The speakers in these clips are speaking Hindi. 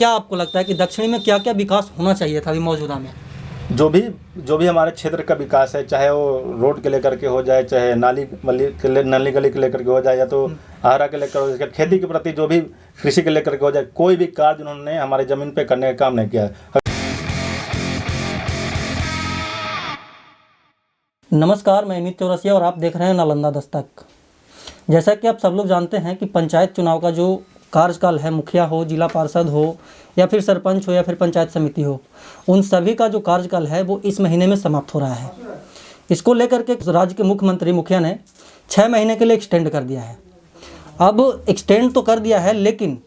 क्या आपको लगता है कि दक्षिणी में क्या क्या विकास होना चाहिए था अभी मौजूदा में? जो भी हमारे क्षेत्र का विकास है, चाहे वो रोड के लेकर के हो जाए, चाहे नाली गली के लेकर के हो जाए, या तो आहारा के लेकर हो जाए, खेती के प्रति जो भी कृषि के लेकर के हो जाए, कोई भी कार्य उन्होंने हमारे ज़मीन पे करने का काम नहीं किया है। नमस्कार, मैं अमित चौरसिया और आप देख रहे हैं नालंदा दस्तक। जैसा कि आप सब लोग जानते हैं कि पंचायत चुनाव का जो कार्यकाल है, मुखिया हो, जिला पार्षद हो, या फिर सरपंच हो, या फिर पंचायत समिति हो, उन सभी का जो कार्यकाल है वो इस महीने में समाप्त हो रहा है। इसको लेकर के राज्य के मुख्यमंत्री मुखिया ने 6 महीने के लिए एक्सटेंड कर दिया है। अब एक्सटेंड तो कर दिया है, लेकिन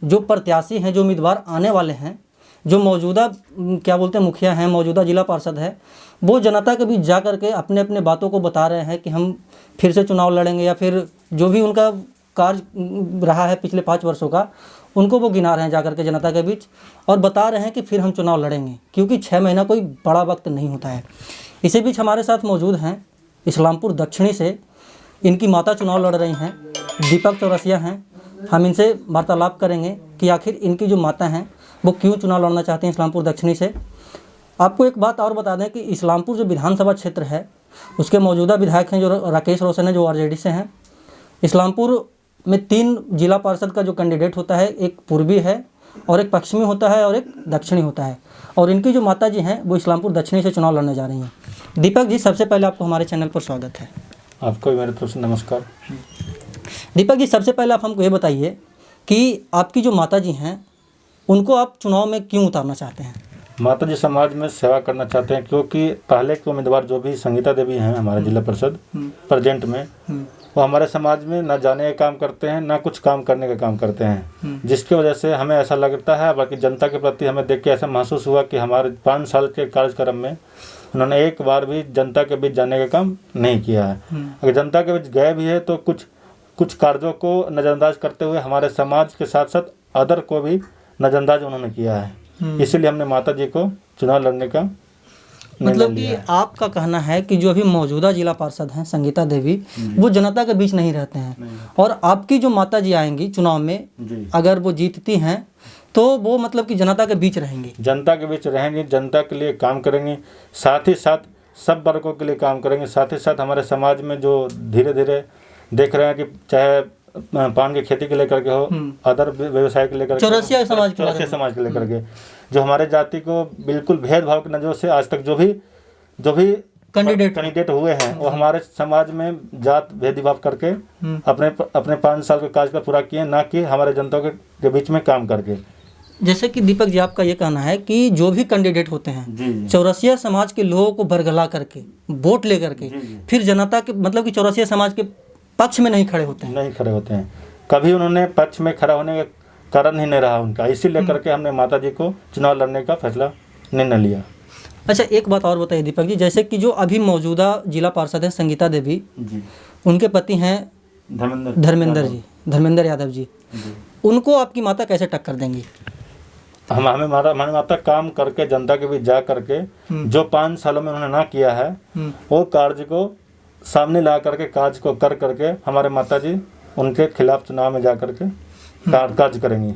जो प्रत्याशी हैं, जो उम्मीदवार आने वाले हैं, जो मौजूदा मुखिया हैं, मौजूदा जिला पार्षद है, वो जनता के बीच जा कर के अपने अपने बातों को बता रहे हैं कि हम फिर से चुनाव लड़ेंगे, या फिर जो भी उनका कार्य रहा है पिछले 5 वर्षों का, उनको वो गिना रहे हैं जाकर के जनता के बीच, और बता रहे हैं कि फिर हम चुनाव लड़ेंगे, क्योंकि 6 महीना कोई बड़ा वक्त नहीं होता है। इसी बीच हमारे साथ मौजूद हैं इस्लामपुर दक्षिणी से, इनकी माता चुनाव लड़ रही हैं, दीपक चौरसिया हैं। हम इनसे वार्तालाप करेंगे कि आखिर इनकी जो माता हैं वो क्यों चुनाव लड़ना चाहते हैं इस्लामपुर दक्षिणी से। आपको एक बात और बता दें कि इस्लामपुर जो विधानसभा क्षेत्र है, उसके मौजूदा विधायक हैं जो राकेश रोशन है, जो आरजेडी से हैं। इस्लामपुर में 3 जिला पार्षद का जो कैंडिडेट होता है, एक पूर्वी है, और एक पश्चिमी होता है, और एक दक्षिणी होता है। और इनकी जो माता जी हैं वो इस्लामपुर दक्षिणी से चुनाव लड़ने जा रही हैं। दीपक जी, सबसे पहले आपको हमारे चैनल पर स्वागत है। आपको भी मेरे तरफ से नमस्कार। दीपक जी, सबसे पहले आप हमको ये बताइए कि आपकी जो माता जी हैं उनको आप चुनाव में क्यों उतारना चाहते हैं? माता जी समाज में सेवा करना चाहते हैं, क्योंकि पहले के उम्मीदवार जो भी संगीता देवी हैं हमारे जिला परिषद प्रेजेंट में, वो हमारे समाज में ना जाने का काम करते हैं, ना कुछ काम करने का काम करते हैं, जिसकी वजह से हमें ऐसा लगता है, बाकी जनता के प्रति हमें देख के ऐसा महसूस हुआ कि हमारे 5 साल के कार्यक्रम में उन्होंने एक बार भी जनता के बीच जाने का काम नहीं किया है। अगर जनता के बीच गए भी है तो कुछ कार्यों को नज़रअंदाज करते हुए हमारे समाज के साथ साथ अदर को भी नज़रअंदाज उन्होंने किया है। इसीलिए हमने माता जी को चुनाव लड़ने का मतलब कि आपका कहना है कि जो अभी मौजूदा जिला पार्षद हैं संगीता देवी, वो जनता के बीच नहीं रहते हैं, और आपकी जो माता जी आएंगी चुनाव में, अगर वो जीतती हैं तो वो मतलब कि जनता के बीच रहेंगी, जनता के बीच रहेंगी, जनता के लिए काम करेंगी, साथ ही साथ सब वर्गों के लिए काम करेंगे। साथ ही साथ हमारे समाज में जो धीरे धीरे देख रहे हैं कि चाहे पान की खेती के लेकर के हो, अदर व्यवसाय के लेकर, चौरसिया समाज के लेकर के, जो हमारे जाति को बिल्कुल भेदभाव की नज़रों से आज तक जो भी कैंडिडेट हुए हैं, वो हमारे समाज में जात भेदभाव करके अपने 5 साल के कार्यकाल पूरा किए, ना कि हमारे जनता के बीच में काम करके। जैसे कि दीपक जी, आपका ये कहना है कि जो भी कैंडिडेट होते हैं चौरसिया समाज के लोगों को बरगला करके वोट ले करके फिर जनता के मतलब कि चौरसिया समाज के पक्ष में नहीं खड़े होते हैं। कभी उन्होंने पक्ष में खड़ा होने का कारण ही नहीं रहा उनका। इसी लेकर के हमने माता जी को चुनाव लड़ने का फैसला निर्णय लिया। अच्छा, एक बात और बताइए दीपक जी, जैसे कि जो अभी मौजूदा जिला पार्षद हैं संगीता देवी, उनके पति हैं धर्मेंद्र यादव जी, उनको आपकी माता कैसे टक्कर देंगी? हमारी माता काम करके जनता के बीच जा करके जो 5 सालों में उन्होंने ना किया है, वो कार्य को सामने ला करके कार्य को कर करके हमारे माता जी उनके खिलाफ चुनाव में जा करके कार्य करेंगी।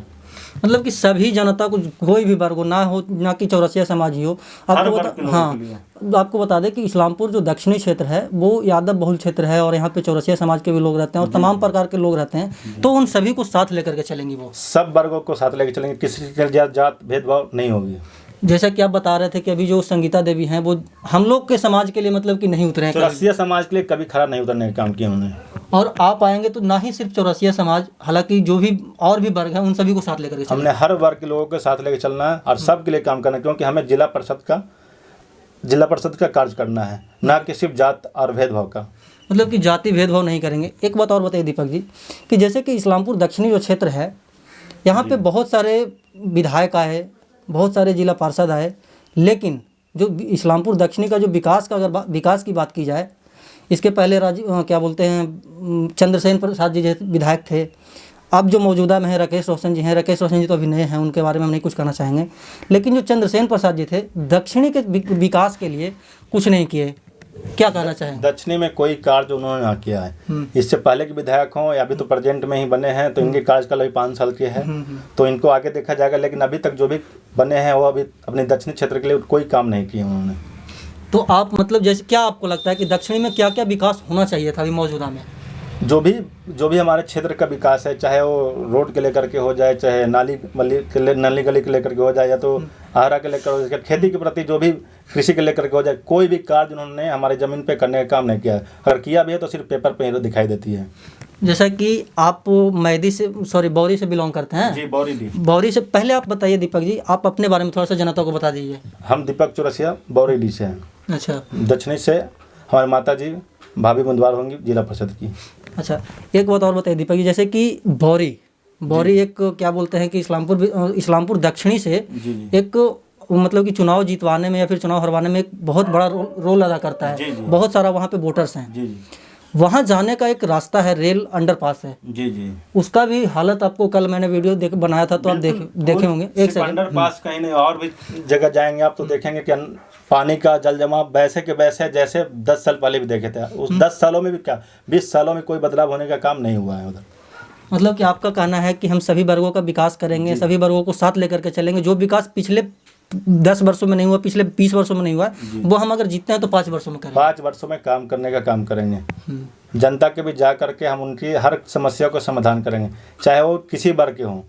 मतलब कि सभी जनता को, कोई भी वर्ग हो, ना कि चौरसिया समाज ही हो। आपको बता दें कि इस्लामपुर जो दक्षिणी क्षेत्र है वो यादव बहुल क्षेत्र है, और यहाँ पे चौरसिया समाज के भी लोग रहते हैं, और तमाम प्रकार के लोग रहते हैं, तो उन सभी को साथ लेकर के चलेंगी, वो सब वर्गों को साथ लेकर चलेंगे, किसी के जात भेदभाव नहीं होगी। जैसा कि आप बता रहे थे कि अभी जो संगीता देवी हैं वो हम लोग के समाज के लिए मतलब कि नहीं उतरे हैं, चौरसिया समाज के लिए कभी खड़ा नहीं उतरने का काम किया उन्होंने। और आप आएंगे तो ना ही सिर्फ चौरसिया समाज, हालांकि जो भी और भी वर्ग हैं उन सभी को साथ लेकर के हमने हर वर्ग के लोगों के साथ लेकर चलना है और सबके लिए काम करना है, क्योंकि हमें जिला परिषद का कार्य करना है, ना कि सिर्फ जात और भेदभाव का। मतलब कि जाति भेदभाव नहीं करेंगे। एक बात और बताइए दीपक जी कि जैसे कि इस्लामपुर दक्षिणी जो क्षेत्र है, यहाँ पे बहुत सारे विधायक आए, बहुत सारे जिला पार्षद आए, लेकिन जो इस्लामपुर दक्षिणी का जो विकास की बात की जाए, इसके पहले चंद्रसेन प्रसाद जी विधायक थे, अब जो मौजूदा में है राकेश रोशन जी हैं। राकेश रोशन जी तो अभी नए हैं, उनके बारे में हम नहीं कुछ कहना चाहेंगे, लेकिन जो चंद्रसेन प्रसाद जी थे, दक्षिणी के विकास के लिए कुछ नहीं किए। क्या कहना चाहेंगे? दक्षिणी में कोई कार्य उन्होंने ना किया है। इससे पहले के विधायक हों या अभी तो प्रेजेंट में ही बने हैं, तो इनके कार्यकाल अभी 5 साल के है, तो इनको आगे देखा जाएगा। लेकिन अभी तक जो भी बने हैं वो अभी अपने दक्षिणी क्षेत्र के लिए कोई काम नहीं किए उन्होंने। तो आप मतलब जैसे क्या आपको लगता है कि दक्षिणी में क्या क्या विकास होना चाहिए था अभी मौजूदा में? जो भी हमारे क्षेत्र का विकास है, चाहे वो रोड के लेकर के हो जाए, चाहे नाली गली के लेकर के हो जाए, या तो आहारा के लेकर हो जाए, खेती के प्रति जो भी कृषि के लेकर के हो जाए, कोई भी कार्य उन्होंने हमारे ज़मीन पे करने का काम नहीं किया। अगर किया भी है तो सिर्फ पेपर पे ही दिखाई देती है। जैसा कि आप बौरी से बिलोंग करते हैं। जी, बौरी बौरी से पहले आप बताइए दीपक जी, आप अपने बारे में थोड़ा सा जनता को बता दीजिए। हम दीपक चौरसिया बौरी से हैं। अच्छा। दक्षिणी से हमारे माता जी भाभी उम्मीदवार होंगी जिला परिषद की। अच्छा, एक बात और बताइए दीपक जी, जैसे कि बौरी एक क्या बोलते हैं कि इस्लामपुर दक्षिणी से एक मतलब कि चुनाव जीतवाने में या फिर चुनाव हरवाने में एक बहुत बड़ा रोल अदा करता है। बहुत सारा वहाँ पे वोटर्स हैं। वहाँ जाने का एक रास्ता है, रेल अंडरपास है। उसका भी हालत आपको कल मैंने वीडियो बनाया था, तो आप देखे होंगे। एक सेकंड, अंडरपास कहीं नहीं, और भी जगह जाएंगे आप तो देखेंगे कि पानी का जल जमाव वैसे के वैसे जैसे 10 साल पहले भी देखे थे। उस 10 सालों में भी क्या 20 सालों में कोई बदलाव होने का काम नहीं हुआ है उधर। मतलब कि आपका कहना है कि हम सभी वर्गों का विकास करेंगे, सभी वर्गों को साथ लेकर के चलेंगे। जो विकास पिछले 10 वर्षों में नहीं हुआ, पिछले 20 वर्षों में नहीं हुआ, वो हम अगर जीतते हैं तो 5 वर्षों में करेंगे। 5 वर्षों में काम करने का काम करेंगे। जनता के भी जा करके हम उनकी हर समस्या को समाधान करेंगे, चाहे वो किसी वर्ग के हों,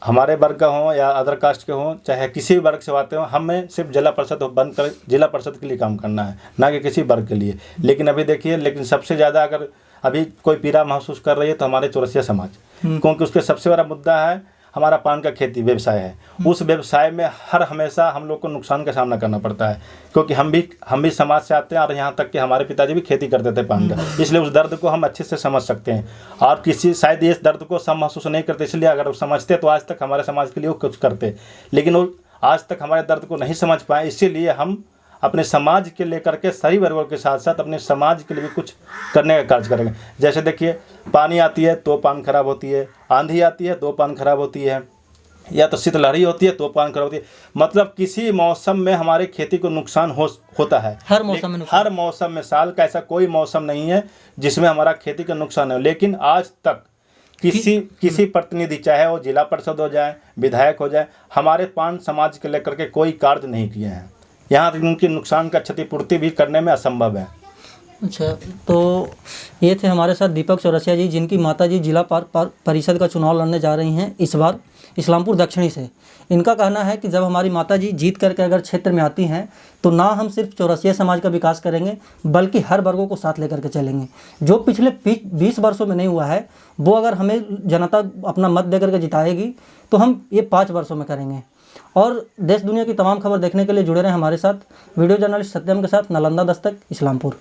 हमारे वर्ग का हों या अदर कास्ट के हों, चाहे किसी भी वर्ग से आते हों। हमें सिर्फ जिला परिषद बंद कर जिला परिषद के लिए काम करना है, ना कि किसी वर्ग के लिए। लेकिन अभी देखिए, सबसे ज़्यादा अगर अभी कोई पीड़ा महसूस कर रही है तो हमारे चौरसिया समाज, क्योंकि उसके सबसे बड़ा मुद्दा है हमारा पान का खेती व्यवसाय है। उस व्यवसाय में हमेशा हम लोग को नुकसान का सामना करना पड़ता है, क्योंकि हम भी समाज से आते हैं, और यहाँ तक कि हमारे पिताजी भी खेती करते थे पान का। इसलिए उस दर्द को हम अच्छे से समझ सकते हैं, और शायद इस दर्द को सब महसूस नहीं करते। इसलिए अगर वो समझते तो आज तक हमारे समाज के लिए वो कुछ करते, लेकिन वो आज तक हमारे दर्द को नहीं समझ पाए। इसीलिए हम अपने समाज के लेकर के सही वर्गों के साथ साथ अपने समाज के लिए भी कुछ करने का कार्य करेंगे। जैसे देखिए, पानी आती है तो पान खराब होती है, आंधी आती है तो पान खराब होती है, या तो शीतलहरी होती है तो पान खराब होती है। मतलब किसी मौसम में हमारे खेती को नुकसान होता है। हर मौसम में साल का ऐसा कोई मौसम नहीं है जिसमें हमारा खेती का नुकसान हो। लेकिन आज तक किसी प्रतिनिधि, चाहे वो जिला परिषद हो जाए, विधायक हो जाए, हमारे पान समाज के लेकर के कोई कार्य नहीं किए हैं। यहाँ तक उनके नुकसान का क्षतिपूर्ति भी करने में असंभव है। अच्छा, तो ये थे हमारे साथ दीपक चौरसिया जी, जिनकी माता जी जिला परिषद का चुनाव लड़ने जा रही हैं इस बार इस्लामपुर दक्षिणी से। इनका कहना है कि जब हमारी माता जी जीत करके अगर क्षेत्र में आती हैं तो ना हम सिर्फ चौरसिया समाज का विकास करेंगे, बल्कि हर वर्गों को साथ लेकर के चलेंगे। जो पिछले 20 वर्षों में नहीं हुआ है, वो अगर हमें जनता अपना मत देकर के जिताएगी तो हम ये 5 वर्षों में करेंगे। और देश दुनिया की तमाम खबर देखने के लिए जुड़े रहें हमारे साथ। वीडियो जर्नलिस्ट सत्यम के साथ, नालंदा दस्तक, इस्लामपुर।